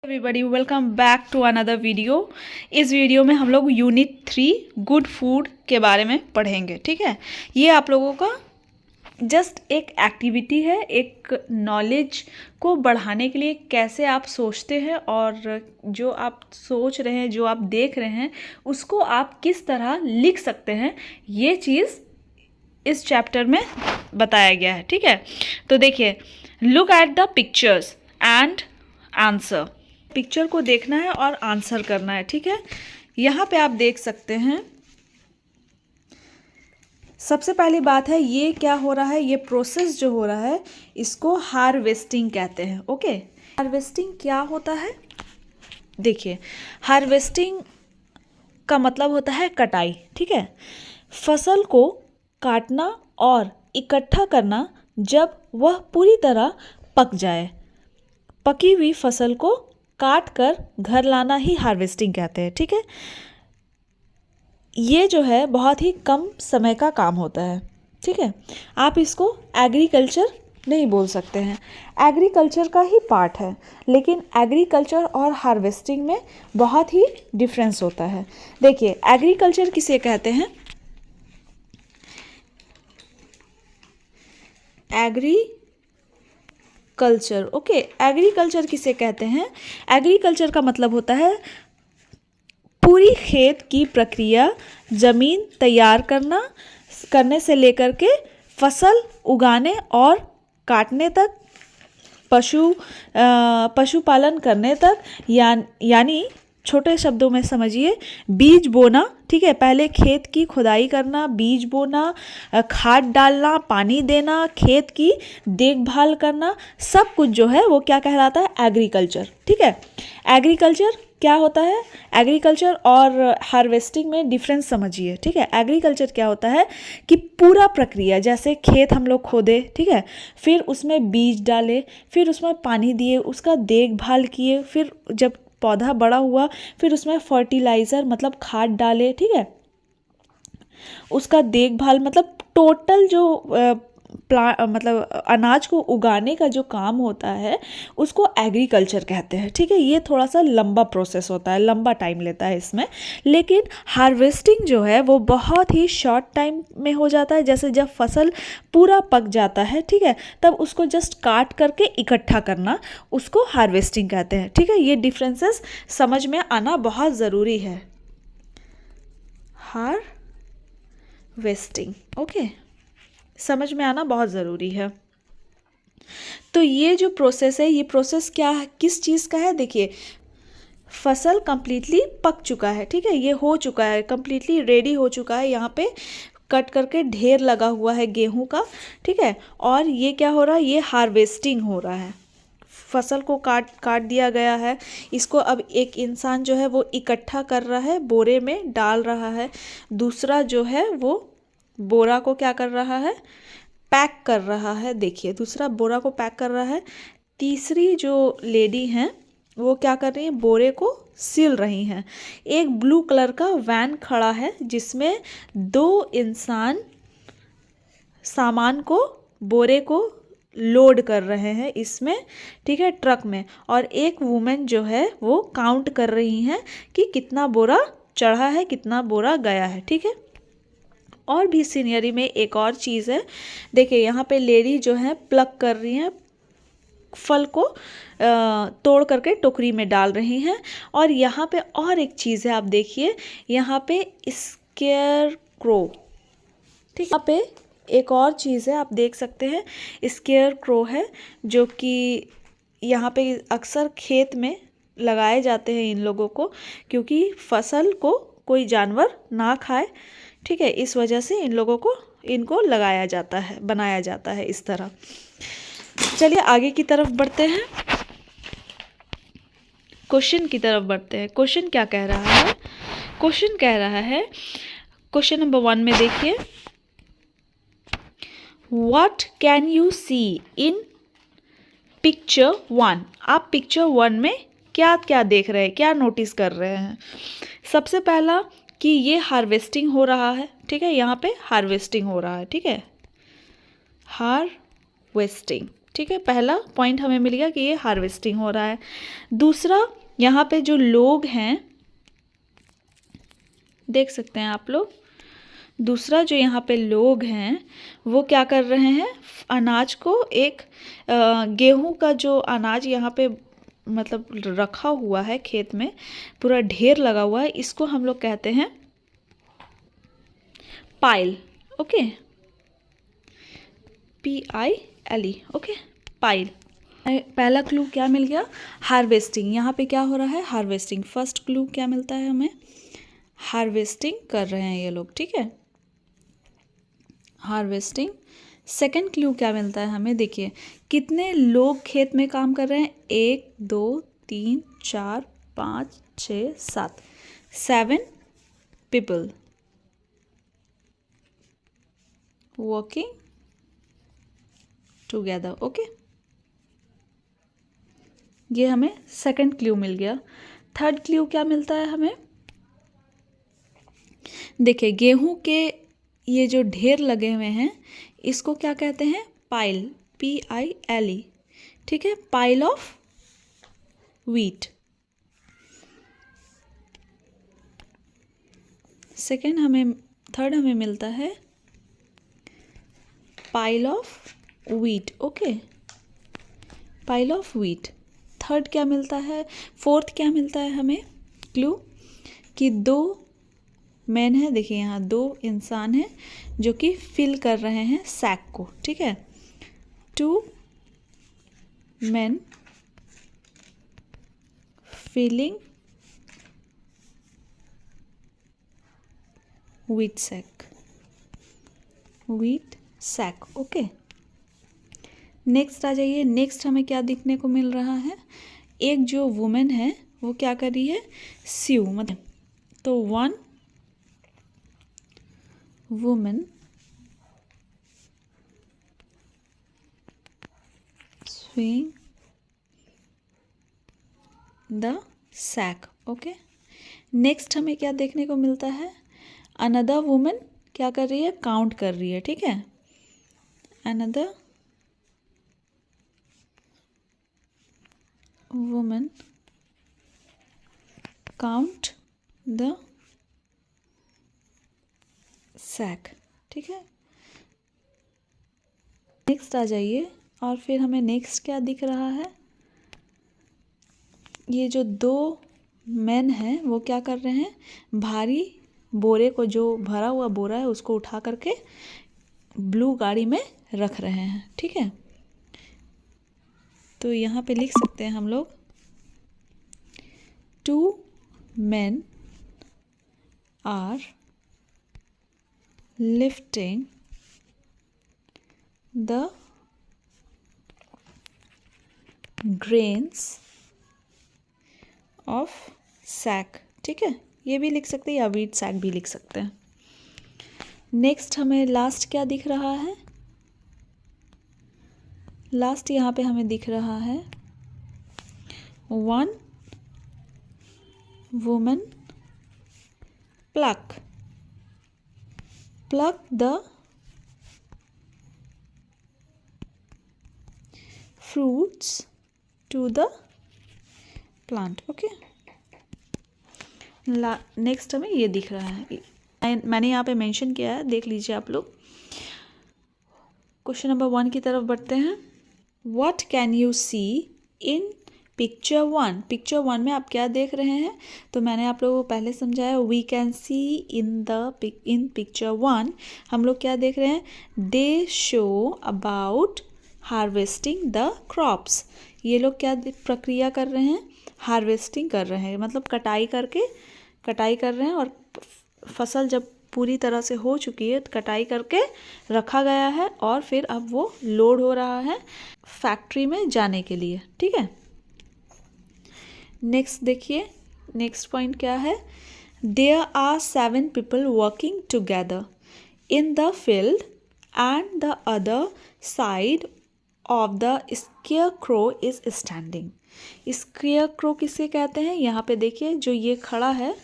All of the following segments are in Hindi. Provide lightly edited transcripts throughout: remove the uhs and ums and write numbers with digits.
Everybody welcome back to another video. इस वीडियो में हम लोग यूनिट 3 गुड फूड के बारे में पढ़ेंगे। ठीक है, ये आप लोगों का जस्ट एक एक्टिविटी है, एक नॉलेज को बढ़ाने के लिए कैसे आप सोचते हैं और जो आप सोच रहे हैं, जो आप देख रहे हैं, उसको आप किस तरह लिख सकते हैं, ये चीज़ इस चैप्टर में बताया गया है। ठीक है, तो देखिए, look at the pictures and answer. Picture को देखना है और आंसर करना है। ठीक है, यहाँ पे आप देख सकते हैं। सबसे पहली बात है, ये क्या हो रहा है, ये प्रोसेस जो हो रहा है इसको हार्वेस्टिंग कहते हैं। ओके, हार्वेस्टिंग क्या होता है? देखिए, हार्वेस्टिंग का मतलब होता है कटाई। ठीक है, फसल को काटना और इकट्ठा करना जब वह पूरी तरह पक जाए। पकी हुई फसल को काट कर घर लाना ही हार्वेस्टिंग कहते हैं। ठीक है, ये जो है बहुत ही कम समय का काम होता है। ठीक है, आप इसको एग्रीकल्चर नहीं बोल सकते हैं, एग्रीकल्चर का ही पार्ट है, लेकिन एग्रीकल्चर और हार्वेस्टिंग में बहुत ही डिफरेंस होता है। देखिए, एग्रीकल्चर किसे कहते हैं? एग्रीकल्चर, ओके, एग्रीकल्चर किसे कहते हैं? एग्रीकल्चर का मतलब होता है पूरी खेत की प्रक्रिया, जमीन तैयार करने से लेकर के फसल उगाने और काटने तक, पशुपालन करने तक, यानी छोटे शब्दों में समझिए, बीज बोना। ठीक है, पहले खेत की खुदाई करना, बीज बोना, खाद डालना, पानी देना, खेत की देखभाल करना, सब कुछ जो है वो क्या कहलाता है? एग्रीकल्चर। ठीक है, एग्रीकल्चर क्या होता है? एग्रीकल्चर और हार्वेस्टिंग में डिफरेंस समझिए। ठीक है, एग्रीकल्चर क्या होता है कि पूरा प्रक्रिया, जैसे खेत हम लोग खोदे, ठीक है, फिर उसमें बीज डाले, फिर उसमें पानी दिए, उसका देखभाल किए, फिर जब पौधा बड़ा हुआ फिर उसमें फर्टिलाइज़र मतलब खाद डाले। ठीक है, उसका देखभाल मतलब टोटल जो मतलब अनाज को उगाने का जो काम होता है उसको एग्रीकल्चर कहते हैं। ठीक है, ये थोड़ा सा लंबा प्रोसेस होता है, लंबा टाइम लेता है इसमें, लेकिन हार्वेस्टिंग जो है वो बहुत ही शॉर्ट टाइम में हो जाता है। जैसे जब फसल पूरा पक जाता है, ठीक है, तब उसको जस्ट काट करके इकट्ठा करना, उसको हार्वेस्टिंग कहते हैं। ठीक है, ये डिफरेंसेस समझ में आना बहुत ज़रूरी है। हार्वेस्टिंग, ओके, समझ में आना बहुत ज़रूरी है। तो ये जो प्रोसेस है, ये प्रोसेस क्या है, किस चीज़ का है? देखिए, फसल कंप्लीटली पक चुका है। ठीक है, ये हो चुका है, कंप्लीटली रेडी हो चुका है। यहाँ पे कट करके ढेर लगा हुआ है गेहूं का। ठीक है, और ये क्या हो रहा है? ये हार्वेस्टिंग हो रहा है। फसल को काट दिया गया है, इसको अब एक इंसान जो है वो इकट्ठा कर रहा है, बोरे में डाल रहा है। दूसरा जो है वो बोरा को क्या कर रहा है? पैक कर रहा है। देखिए, दूसरा बोरा को पैक कर रहा है। तीसरी जो लेडी हैं वो क्या कर रही हैं? बोरे को सिल रही हैं। एक ब्लू कलर का वैन खड़ा है जिसमें 2 इंसान सामान को, बोरे को लोड कर रहे हैं इसमें। ठीक है, ट्रक में, और एक वुमेन जो है वो काउंट कर रही हैं कि कितना बोरा चढ़ा है, कितना बोरा गया है। ठीक है, और भी सीनरी में एक और चीज़ है। देखिए, यहाँ पे लेडी जो है प्लग कर रही हैं, फल को तोड़ करके टोकरी में डाल रही हैं। और यहाँ पे और एक चीज़ है, आप देखिए, यहाँ पे स्केयर क्रो। ठीक, यहाँ पे एक और चीज़ है, आप देख सकते हैं, स्केयर क्रो है, जो कि यहाँ पे अक्सर खेत में लगाए जाते हैं इन लोगों को, क्योंकि फसल को कोई जानवर ना खाए। ठीक है, इस वजह से इन लोगों को, इनको लगाया जाता है, बनाया जाता है इस तरह। चलिए आगे की तरफ बढ़ते हैं, क्वेश्चन की तरफ बढ़ते हैं। क्वेश्चन क्या कह रहा है? क्वेश्चन कह रहा है, क्वेश्चन नंबर 1 में देखिए, what can you see in picture 1? आप पिक्चर 1 में क्या क्या देख रहे हैं, क्या नोटिस कर रहे हैं? सबसे पहला कि ये हार्वेस्टिंग हो रहा है। ठीक है, यहाँ पे हार्वेस्टिंग हो रहा है। ठीक है, हार्वेस्टिंग। ठीक है, पहला पॉइंट हमें मिल गया कि ये हार्वेस्टिंग हो रहा है। दूसरा, यहाँ पे जो लोग हैं देख सकते हैं आप लोग, दूसरा जो यहाँ पे लोग हैं वो क्या कर रहे हैं, अनाज को एक गेहूं का जो अनाज यहाँ पे मतलब रखा हुआ है खेत में, पूरा ढेर लगा हुआ है, इसको हम लोग कहते हैं pile. Okay, PILE। Okay, pile. पहला क्लू क्या मिल गया, हार्वेस्टिंग। यहाँ पे क्या हो रहा है, हार्वेस्टिंग। फर्स्ट क्लू क्या मिलता है हमें, हार्वेस्टिंग कर रहे हैं ये लोग, ठीक है, हार्वेस्टिंग। सेकंड क्लू क्या मिलता है हमें, देखिए कितने लोग खेत में काम कर रहे हैं, 1 2 3 4 5 6 7, 7 पीपल वर्किंग टुगेदर। ओके, ये हमें सेकंड क्लू मिल गया। थर्ड क्लू क्या मिलता है हमें, देखिए गेहूं के ये जो ढेर लगे हुए हैं इसको क्या कहते हैं, पाइल, PILE, ठीक है, पाइल ऑफ व्हीट। थर्ड हमें मिलता है pile of wheat. Okay, pile of wheat. Third क्या मिलता है, फोर्थ क्या मिलता है हमें क्लू, कि 2 मैन है, देखिए यहाँ 2 इंसान हैं जो कि फिल कर रहे हैं सैक को, ठीक है, 2 men filling wheat sack। Okay, next आ जाइए। नेक्स्ट हमें क्या देखने को मिल रहा है, एक जो वुमेन है वो क्या कर रही है, स्यू, मतलब तो 1 women swing the sack. Okay, next हमें क्या देखने को मिलता है, अनदर वुमेन क्या कर रही है, काउंट कर रही है, ठीक है, another women count the sack, ठीक है। नेक्स्ट आ जाइए, और फिर हमें नेक्स्ट क्या दिख रहा है, ये जो 2 मैन हैं वो क्या कर रहे हैं, भारी बोरे को, जो भरा हुआ बोरा है उसको उठा करके ब्लू गाड़ी में रख रहे हैं, ठीक है। तो यहाँ पे लिख सकते हैं हम लोग, 2 men are lifting the grains of sack, ठीक है, ये भी लिख सकते हैं या wheat sack भी लिख सकते हैं। नेक्स्ट हमें लास्ट क्या दिख रहा है, लास्ट यहाँ पे हमें दिख रहा है 1 woman pluck the fruits to the plant। Okay, next हमें ये दिख रहा है, मैंने यहाँ पे मेंशन किया है, देख लीजिए आप लोग। क्वेश्चन नंबर 1 की तरफ बढ़ते हैं। What can you see in picture 1। Picture 1 में आप क्या देख रहे हैं, तो मैंने आप लोगों को पहले समझाया, we can see in picture 1 हम लोग क्या देख रहे हैं, they show about harvesting the crops. ये लोग क्या प्रक्रिया कर रहे हैं, हार्वेस्टिंग कर रहे हैं, मतलब कटाई कर रहे हैं, और फसल जब पूरी तरह से हो चुकी है तो कटाई करके रखा गया है, और फिर अब वो लोड हो रहा है फैक्ट्री में जाने के लिए, ठीक है। नेक्स्ट देखिए, नेक्स्ट पॉइंट क्या है, there are 7 people working together in the field and the other side of the scarecrow is standing. Scarecrow किसे कहते हैं, यहाँ पे देखिए जो ये खड़ा है,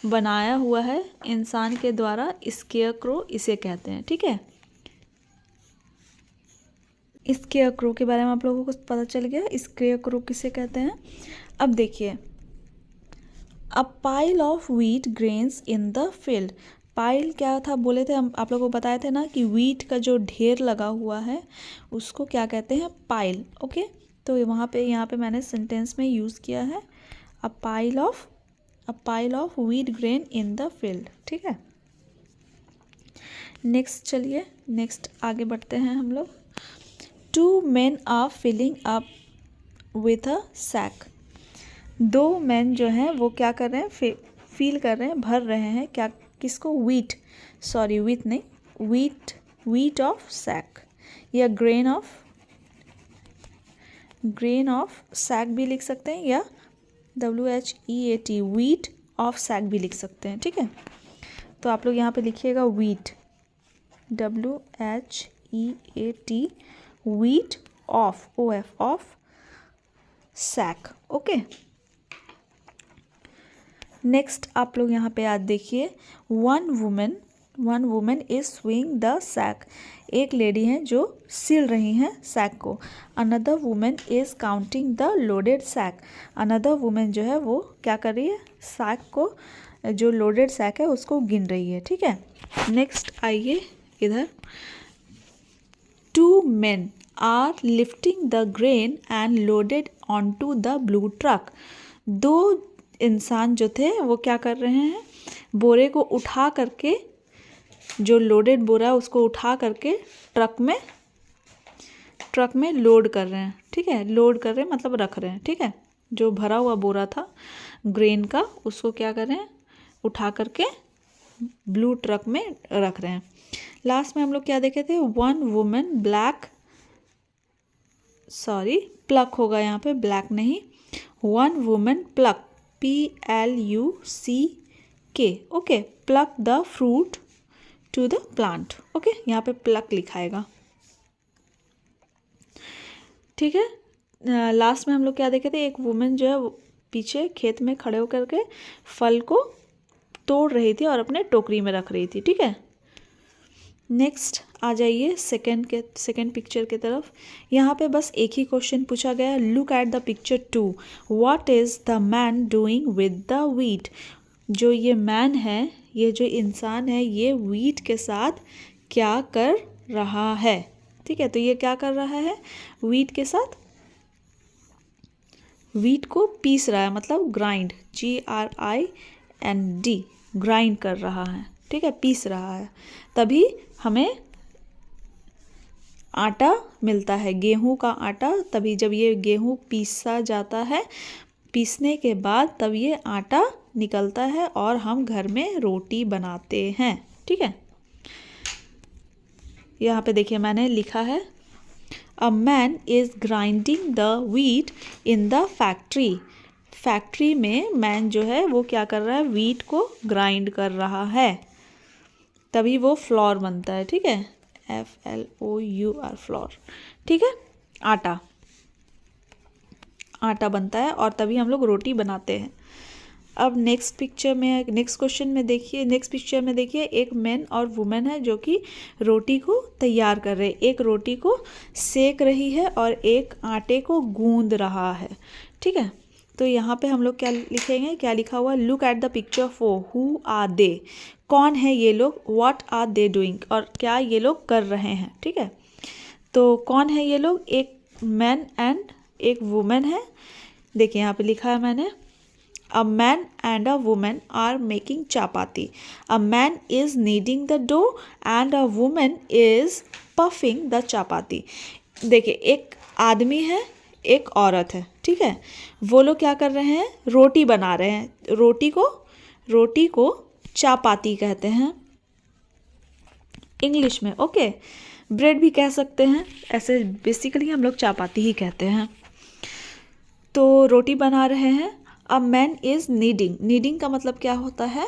बनाया हुआ है इंसान के द्वारा, स्केयरक्रो इसे कहते हैं, ठीक है। स्केयरक्रो के बारे में आप लोगों को पता चल गया, स्केयरक्रो किसे कहते हैं। अब देखिए, a pile of wheat grains in the field. Pile क्या था बोले थे हम, आप लोगों को बताए थे ना कि व्हीट का जो ढेर लगा हुआ है उसको क्या कहते हैं, पाइल। ओके, तो यहाँ पे मैंने सेंटेंस में यूज़ किया है a pile of wheat grain in the field. ठीक है, नेक्स्ट चलिए, नेक्स्ट आगे बढ़ते हैं हम लोग। 2 men are filling up with a sack. 2 men जो हैं वो क्या कर रहे हैं, फील कर रहे हैं, भर रहे हैं क्या, किसको, व्हीट, सॉरी व्हीट नहीं, व्हीट ऑफ सैक या ग्रेन ऑफ सैक भी लिख सकते हैं, या WHEAT व्हीट ऑफ सैक भी लिख सकते हैं। ठीक है, तो आप लोग यहाँ पे लिखिएगा wheat, WHEAT wheat of sack. Okay, next आप लोग यहाँ पे आज देखिए, one women is swing the sack. एक लेडी हैं जो सिल रही हैं सैक को। Another women is counting the loaded sack. Another women जो है वो क्या कर रही है, सैक को, जो लोडेड सैक है उसको गिन रही है। ठीक है, नेक्स्ट आइए इधर, 2 men are lifting the grain and loaded on to the blue truck. 2 इंसान जो थे वो क्या कर रहे हैं, बोरे को उठा करके, जो लोडेड बोरा है उसको उठा करके ट्रक में लोड कर रहे हैं। ठीक है, लोड कर रहे हैं मतलब रख रहे हैं। ठीक है, जो भरा हुआ बोरा था ग्रेन का उसको क्या कर रहे हैं, उठा करके ब्लू ट्रक में रख रहे हैं। लास्ट में हम लोग क्या देखे थे, वन वुमेन प्लक होगा यहाँ पे, ब्लैक नहीं, one women pluck, PLUCK। Okay, pluck the fruit to the plant. Okay, यहाँ पे प्लक लिखाएगा। ठीक है, लास्ट में हम लोग क्या देखे थे, एक वुमेन जो है पीछे खेत में खड़े होकर के फल को तोड़ रही थी और अपने टोकरी में रख रही थी। ठीक है, नेक्स्ट आ जाइए सेकेंड पिक्चर की तरफ। यहाँ पे बस एक ही क्वेश्चन पूछा गया है, look at the picture 2, what is the man doing with the wheat. जो ये मैन है, ये जो इंसान है, ये व्हीट के साथ क्या कर रहा है। ठीक है, तो ये क्या कर रहा है, व्हीट के साथ व्हीट को पीस रहा है, मतलब ग्राइंड, GRIND, ग्राइंड कर रहा है। ठीक है, पीस रहा है, तभी हमें आटा मिलता है, गेहूं का आटा। तभी जब ये गेहूं पीसा जाता है, पीसने के बाद तब ये आटा निकलता है और हम घर में रोटी बनाते हैं। ठीक है, यहाँ पे देखिए मैंने लिखा है, अ man is grinding the wheat in the factory. Factory में मैन जो है वो क्या कर रहा है, व्हीट को ग्राइंड कर रहा है, तभी वो फ्लोर बनता है। ठीक है, FLOUR, फ्लोर। ठीक है, आटा बनता है और तभी हम लोग रोटी बनाते हैं। अब नेक्स्ट पिक्चर में देखिए, एक मैन और वुमेन है जो कि रोटी को तैयार कर रहे हैं। एक रोटी को सेक रही है और एक आटे को गूंद रहा है। ठीक है, तो यहाँ पे हम लोग क्या लिखेंगे, क्या लिखा हुआ, look at the picture 4, who are they, कौन है ये लोग, व्हाट आर दे डूइंग, और क्या ये लोग कर रहे हैं। ठीक है, तो कौन है ये लोग, एक मैन एंड एक वुमेन है। देखिए यहाँ पे लिखा है मैंने, a man and a women are making chapati. A man is kneading the dough and a women is puffing the chapati. देखिए, एक आदमी है, एक औरत है। ठीक है, वो लोग क्या कर रहे हैं, रोटी बना रहे हैं। रोटी को चापाती कहते हैं इंग्लिश में। ओके, ब्रेड भी कह सकते हैं, ऐसे बेसिकली हम लोग चापाती ही कहते हैं। तो रोटी बना रहे हैं। अ मैन इज नीडिंग का मतलब क्या होता है,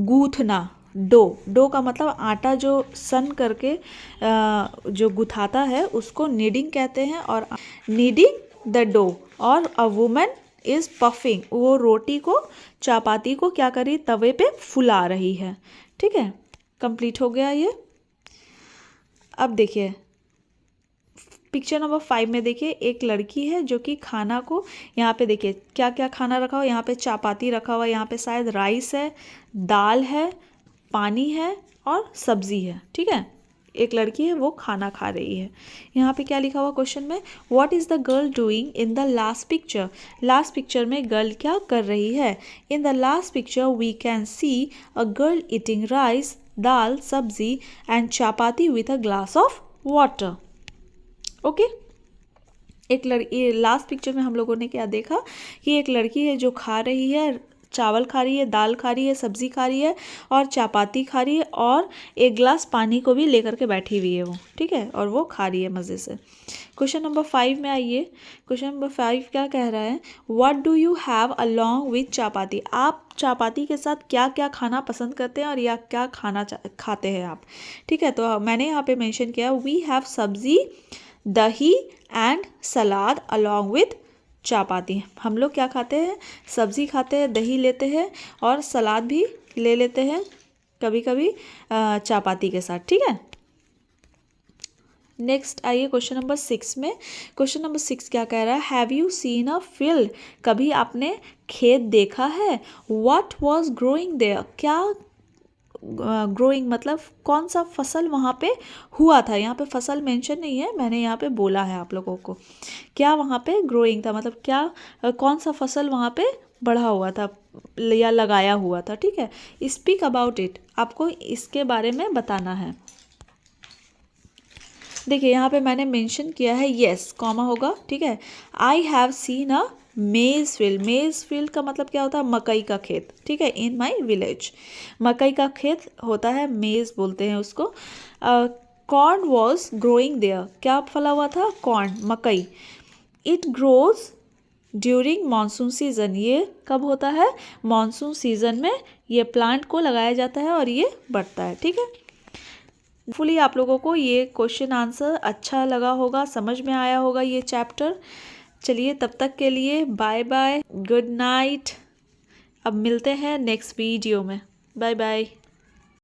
गूथना। डो का मतलब आटा जो सन करके जो गुथाता है उसको नीडिंग कहते हैं, और नीडिंग द डो। और अ वुमन इज पफिंग, वो रोटी को, चापाती को क्या करी, तवे पे फुला रही है। ठीक है, कंप्लीट हो गया ये। अब देखिए पिक्चर नंबर 5 में देखिए एक लड़की है जो कि खाना को यहाँ पे देखिए क्या क्या खाना रखा हुआ, यहाँ पे चपाती रखा हुआ है, यहाँ पे शायद राइस है, दाल है, पानी है और सब्जी है। ठीक है, एक लड़की है वो खाना खा रही है। यहाँ पे क्या लिखा हुआ क्वेश्चन में, what is the girl doing in the last picture. Last picture में गर्ल क्या कर रही है। In the last picture we can see a girl eating rice, dal, sabzi and chapati with a glass of water. Okay, एक लड़की, लास्ट पिक्चर में हम लोगों ने क्या देखा कि एक लड़की है जो खा रही है, चावल खा रही है, दाल खा रही है, सब्जी खा रही है और चपाती खा रही है और एक ग्लास पानी को भी लेकर के बैठी हुई है वो। ठीक है, और वो खा रही है मज़े से। क्वेश्चन नंबर 5 में आइए। क्वेश्चन नंबर 5 क्या कह रहा है, what do you have along with chapati. आप चपाती के साथ क्या क्या खाना पसंद करते हैं और या क्या खाना खाते हैं आप। ठीक है, तो मैंने यहाँ पे मेंशन किया वी हैव सब्जी, दही एंड सलाद अलॉन्ग विथ चपाती। हम लोग क्या खाते हैं, सब्जी खाते हैं, दही लेते हैं और सलाद भी ले लेते हैं कभी कभी चपाती के साथ। ठीक है, नेक्स्ट आइए क्वेश्चन नंबर 6 में। क्वेश्चन नंबर 6 क्या कह रहा है, have you seen a field. कभी आपने खेत देखा है। What was growing there. क्या ग्रोइंग मतलब कौन सा फसल वहाँ पे हुआ था। यहाँ पे फसल मेंशन नहीं है, मैंने यहाँ पे बोला है आप लोगों को क्या वहाँ पे ग्रोइंग था, मतलब क्या कौन सा फसल वहाँ पे बढ़ा हुआ था या लगाया हुआ था। ठीक है, स्पीक अबाउट इट, आपको इसके बारे में बताना है। देखिए यहाँ पे मैंने मेंशन किया है यस, कॉमा होगा। ठीक है, आई हैव सीन अ मेज फील्ड। मेज फील्ड का मतलब क्या होता है, मकई का खेत। ठीक है, इन माई विलेज मकई का खेत होता है, मेज बोलते हैं उसको। Corn was growing there. क्या फला हुआ था, कॉर्न, मकई। It grows during monsoon season. ये कब होता है, मानसून सीजन में ये प्लांट को लगाया जाता है और ये बढ़ता है। ठीक है, होपफुली आप लोगों को ये क्वेश्चन आंसर अच्छा लगा होगा, समझ में आया होगा ये चैप्टर। चलिए तब तक के लिए बाय बाय, गुड नाइट। अब मिलते हैं नेक्स्ट वीडियो में। Bye bye.